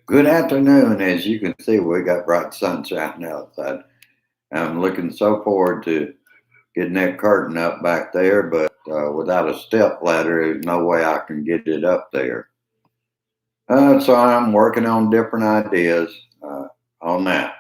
Good afternoon. As you can see, we got bright sunshine outside. I'm looking so forward to getting that curtain up back there, but without a step ladder, there's no way I can get it up there. So I'm working on different ideas on that.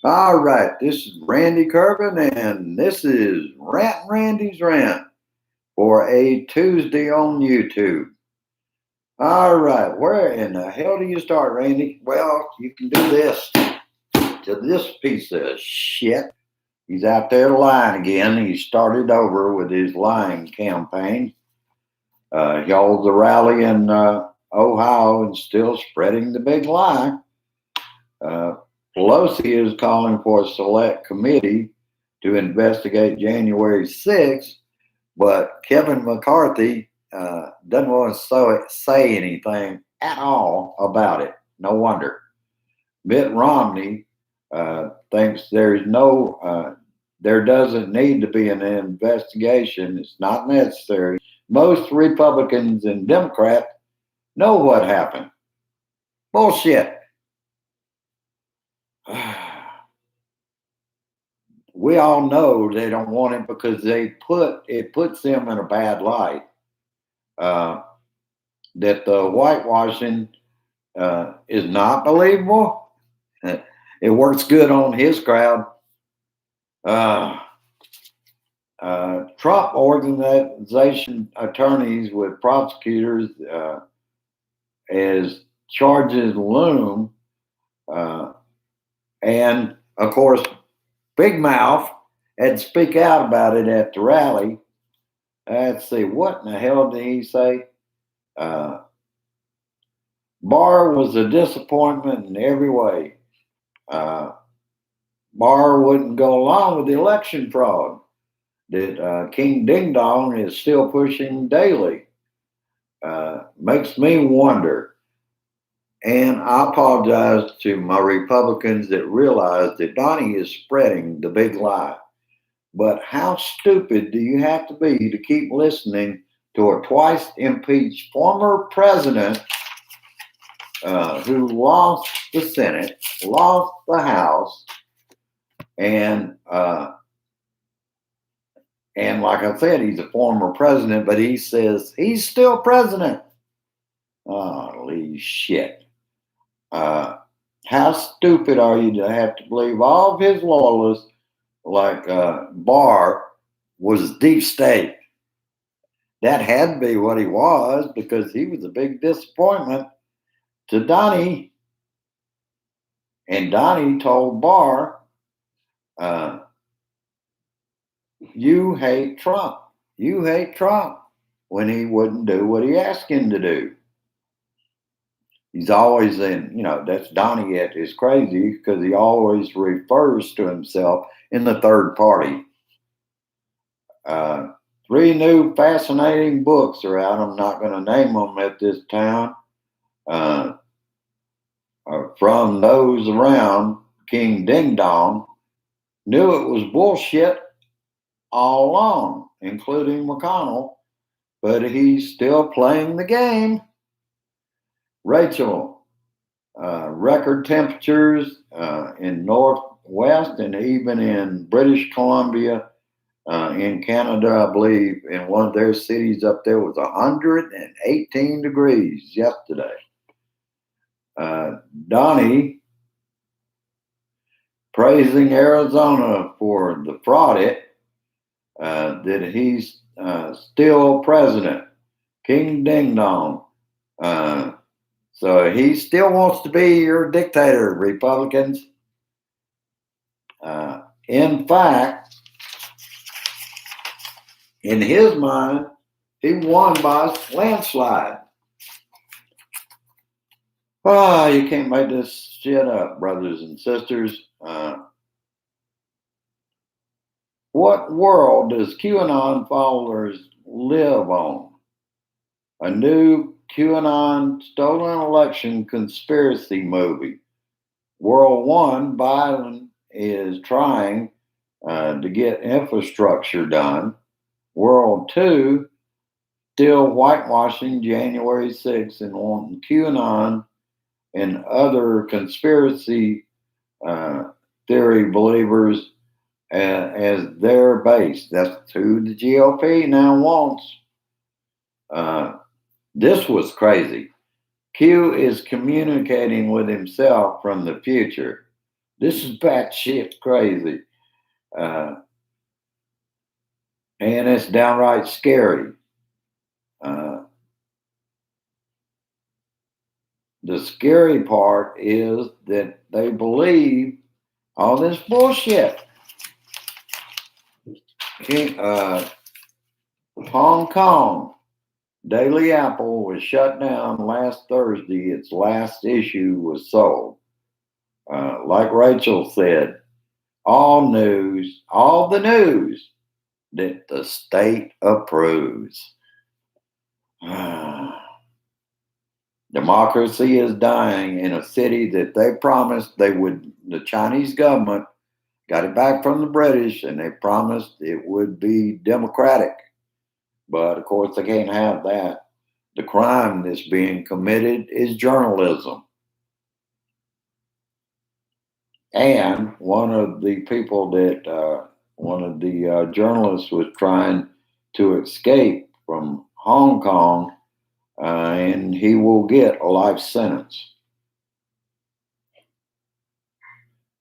All right, this is Randy Kervin, and this is Randy's Rant for a Tuesday on YouTube. All right, where in the hell do you start, Randy? Well, you can do this to this piece of shit. He's out there lying again. He started over with his lying campaign. He holds a rally in Ohio and still spreading the big lie. Uh, Pelosi is calling for a select committee to investigate January 6th, but Kevin McCarthy doesn't want to say anything at all about it. No wonder. Mitt Romney thinks there doesn't need to be an investigation. It's not necessary. Most Republicans and Democrats know what happened. Bullshit. We all know they don't want it because it puts them in a bad light. That the whitewashing is not believable. It works good on his crowd. Trump organization attorneys with prosecutors as charges loom. And of course, Big Mouth had to speak out about it at the rally. Let's see, what in the hell did he say? Barr was a disappointment in every way. Barr wouldn't go along with the election fraud that King Ding Dong is still pushing daily. Makes me wonder. And I apologize to my Republicans that realize that Donnie is spreading the big lie. But how stupid do you have to be to keep listening to a twice impeached former president who lost the Senate, lost the House, and like I said, he's a former president, but he says he's still president. Holy shit. How stupid are you to have to believe all of his loyalists like Barr was deep state? That had to be what he was because he was a big disappointment to Donnie. And Donnie told Barr, you hate Trump. You hate Trump when he wouldn't do what he asked him to do. He's always that's Donnie at his crazy because he always refers to himself in the third party. 3 new fascinating books are out. I'm not going to name them at this time. From those around, King Ding Dong knew it was bullshit all along, including McConnell, but he's still playing the game. Rachel, record temperatures in Northwest and even in British Columbia, in Canada, I believe, in one of their cities up there was 118 degrees yesterday. Donnie praising Arizona for the fraud that he's still president. King Ding Dong. So he still wants to be your dictator, Republicans. In fact, in his mind, he won by landslide. Oh, you can't make this shit up, brothers and sisters. What world does QAnon followers live on? A new QAnon stolen election conspiracy movie. World 1, Biden is trying to get infrastructure done. World 2, still whitewashing January 6th and wanting QAnon and other conspiracy theory believers as their base. That's who the GOP now wants. This was crazy. Q is communicating with himself from the future. This is batshit crazy. And it's downright scary. The scary part is that they believe all this bullshit. Hong Kong Daily Apple was shut down last Thursday. Its last issue was sold. Like Rachel said, all the news that the state approves. Democracy is dying in a city that they promised they would. The Chinese government got it back from the British, and they promised it would be democratic. But of course, they can't have that. The crime that's being committed is journalism. And one of the journalists was trying to escape from Hong Kong, and he will get a life sentence.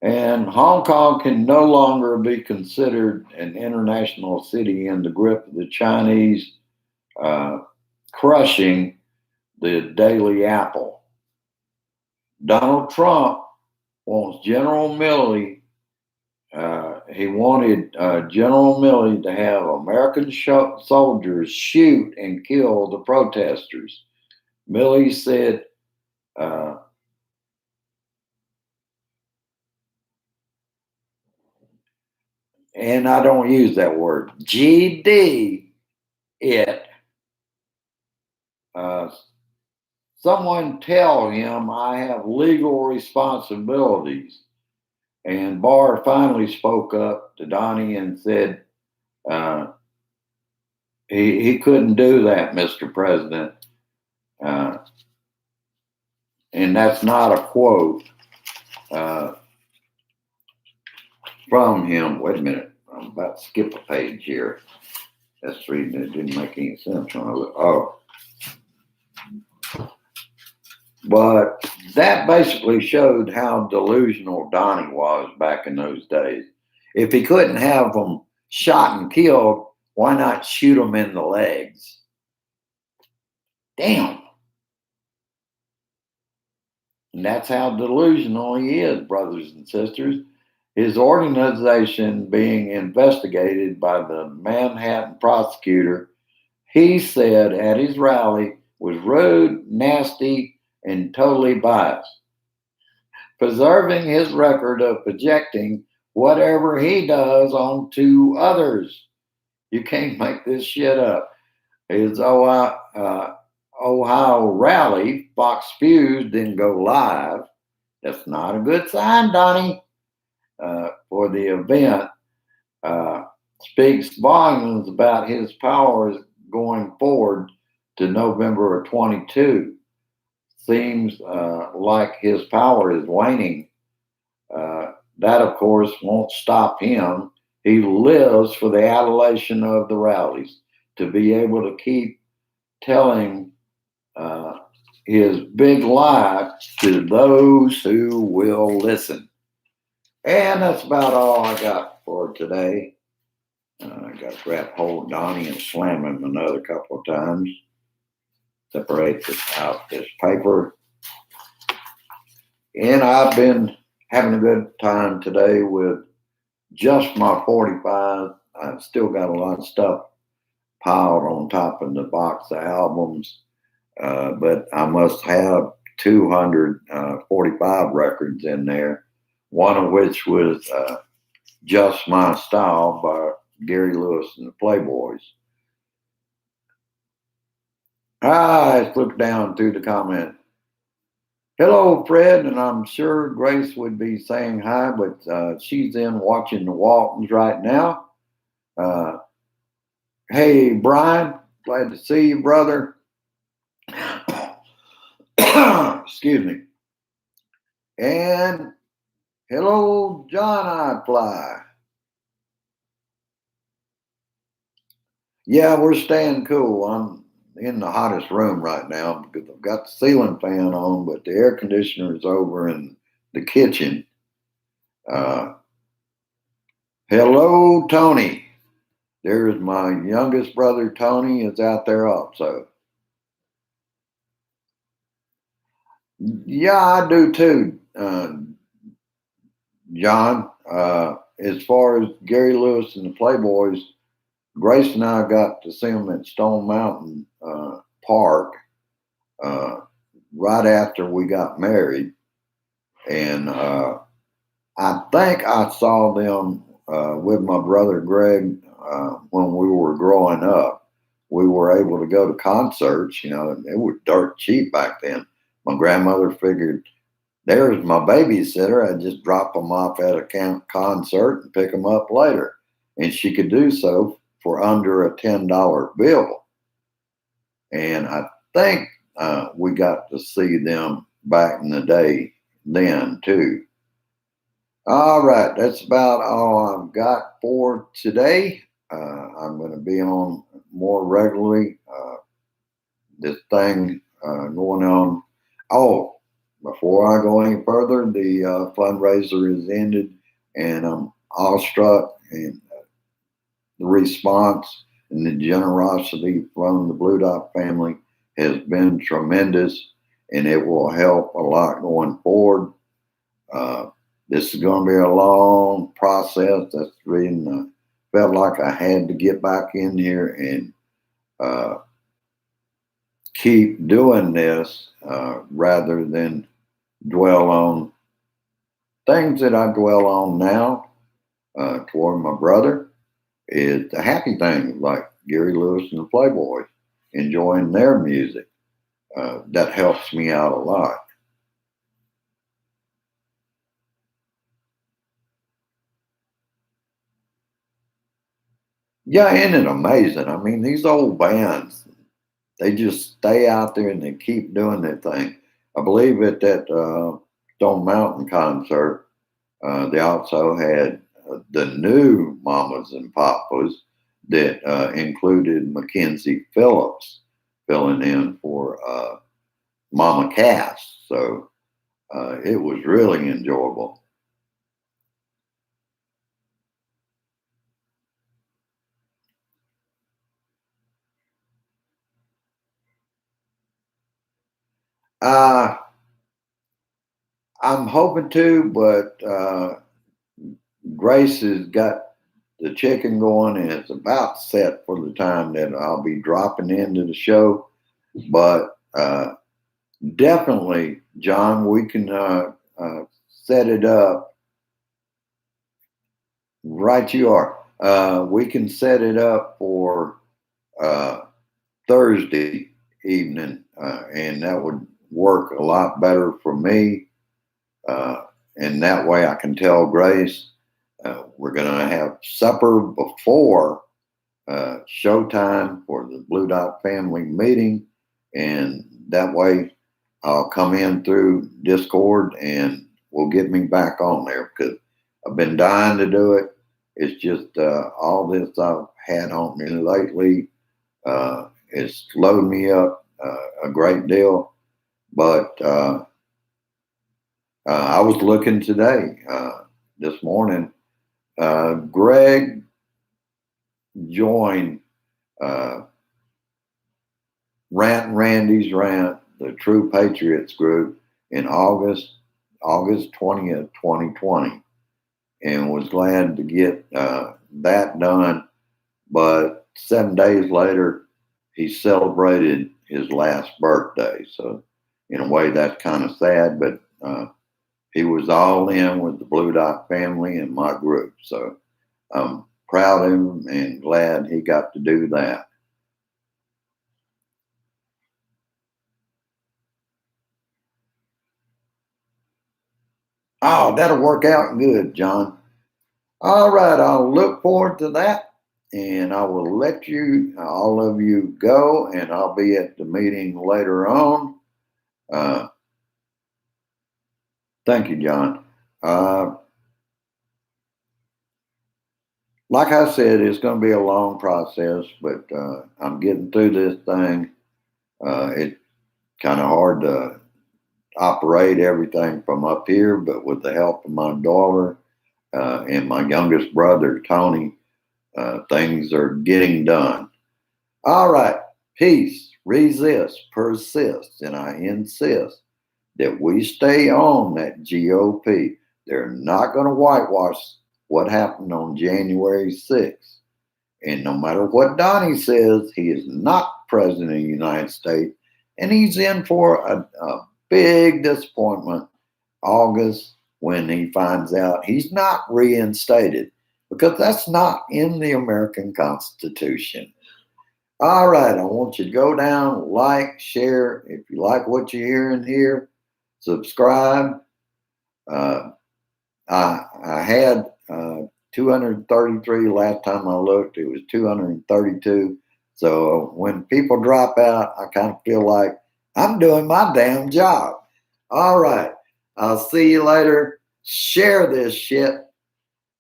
And Hong Kong can no longer be considered an international city in the grip of the Chinese, crushing the Daily Apple. Donald Trump wants General Milley. He wanted General Milley to have American soldiers shoot and kill the protesters. Milley said, and I don't use that word, GD it. Someone tell him I have legal responsibilities. And Barr finally spoke up to Donnie and said he couldn't do that, Mr. President. And that's not a quote from him. Wait a minute. I'm about to skip a page here. That's the reason it didn't make any sense when I look. Oh. But that basically showed how delusional Donnie was back in those days. If he couldn't have them shot and killed, why not shoot them in the legs? Damn. And that's how delusional he is, brothers and sisters. His organization being investigated by the Manhattan prosecutor, he said at his rally, was rude, nasty, and totally biased, preserving his record of projecting whatever he does onto others. You can't make this shit up. His Ohio rally, Fox News, didn't go live. That's not a good sign, Donnie, for the event. Speaks volumes about his powers going forward to November of 22. Seems like his power is waning. That, of course, won't stop him. He lives for the adulation of the rallies, to be able to keep telling his big lie to those who will listen. And that's about all I got for today. I got to grab hold of Donnie and slam him another couple of times. Separate out this paper. And I've been having a good time today with just my 45. I've still got a lot of stuff piled on top of the box of albums, but I must have 245 records in there, one of which was Just My Style by Gary Lewis and the Playboys. Let's look down through the comment. Hello, Fred, and I'm sure Grace would be saying hi, but she's in watching the Waltons right now. Hey, Brian, glad to see you, brother. Excuse me. And hello, John I Fly. Yeah, we're staying cool. I'm in the hottest room right now because I've got the ceiling fan on, but the air conditioner is over in the kitchen. Uh, hello, Tony. There's my youngest brother, Tony, is out there also. Yeah, I do too, John. As far as Gary Lewis and the Playboys, Grace and I got to see them at Stone Mountain Park uh, right after we got married. And I think I saw them with my brother Greg when we were growing up. We were able to go to concerts, and it was dirt cheap back then. My grandmother figured there's my babysitter. I'd just drop them off at a concert and pick them up later. And she could do so for under a $10 bill. And I think we got to see them back in the day then, too. All right, that's about all I've got for today. I'm going to be on more regularly. This thing going on. Oh, before I go any further, the fundraiser is ended, and I'm awestruck and the response and the generosity from the Blue Dot family has been tremendous, and it will help a lot going forward. Uh, this is going to be a long process. That's the reason I felt like I had to get back in here and uh, keep doing this rather than dwell on things that I dwell on now toward my brother is the happy things like Gary Lewis and the Playboys, enjoying their music. That helps me out a lot. Yeah, isn't it amazing? I mean, these old bands, they just stay out there and they keep doing their thing. I believe at that Stone Mountain concert, they also had the new Mamas and Papas that included Mackenzie Phillips filling in for Mama Cass. So it was really enjoyable. Uh, I'm hoping to, but Grace has got the chicken going and it's about set for the time that I'll be dropping into the show. But definitely, John, we can set it up. Right, you are. We can set it up for uh, Thursday evening, and that would work a lot better for me. And that way I can tell Grace we're going to have supper before showtime for the Blue Dot family meeting. And that way I'll come in through Discord and will get me back on there because I've been dying to do it. It's just all this I've had on me lately. It's loaded me up a great deal. But I was looking today, this morning. Greg joined uh, Randy's Rant, the True Patriots group, in August 20th, 2020, and was glad to get that done. But 7 days later, he celebrated his last birthday. So, in a way, that's kind of sad, but he was all in with the Blue Dot family and my group. So, I'm proud of him and glad he got to do that. Oh, that'll work out good, John. All right, I'll look forward to that, and I will let you, all of you, go, and I'll be at the meeting later on. Uh, Thank you, John. Like I said, it's going to be a long process, but I'm getting through this thing. It's kind of hard to operate everything from up here, but with the help of my daughter and my youngest brother, Tony, things are getting done. All right. Peace, resist, persist, and I insist that we stay on that GOP. They're not going to whitewash what happened on January 6th. And no matter what Donnie says, he is not president of the United States. And he's in for a big disappointment August when he finds out he's not reinstated, because that's not in the American Constitution. All right, I want you to go down, like, share. If you like what you're hearing here, subscribe. Uh, I had 233 last time I looked. It was 232. So when people drop out, I kind of feel like I'm doing my damn job. All right. I'll see you later. Share this shit.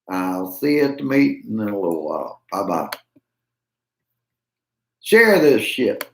I'll see you at the meeting in a little while. Bye bye. Share this shit.